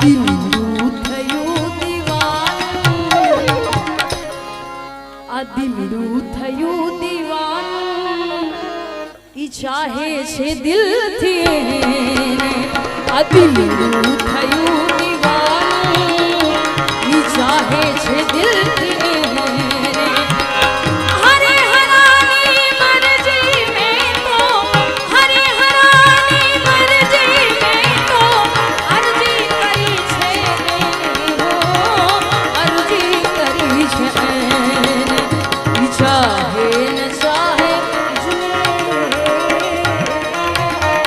દિલનું થયું દીવાનું આ દિલનું થયું દીવાનું ઈ ચાહે છે દિલથી આ દિલનું થયું દીવાનું ઈ ચાહે છે દિલથી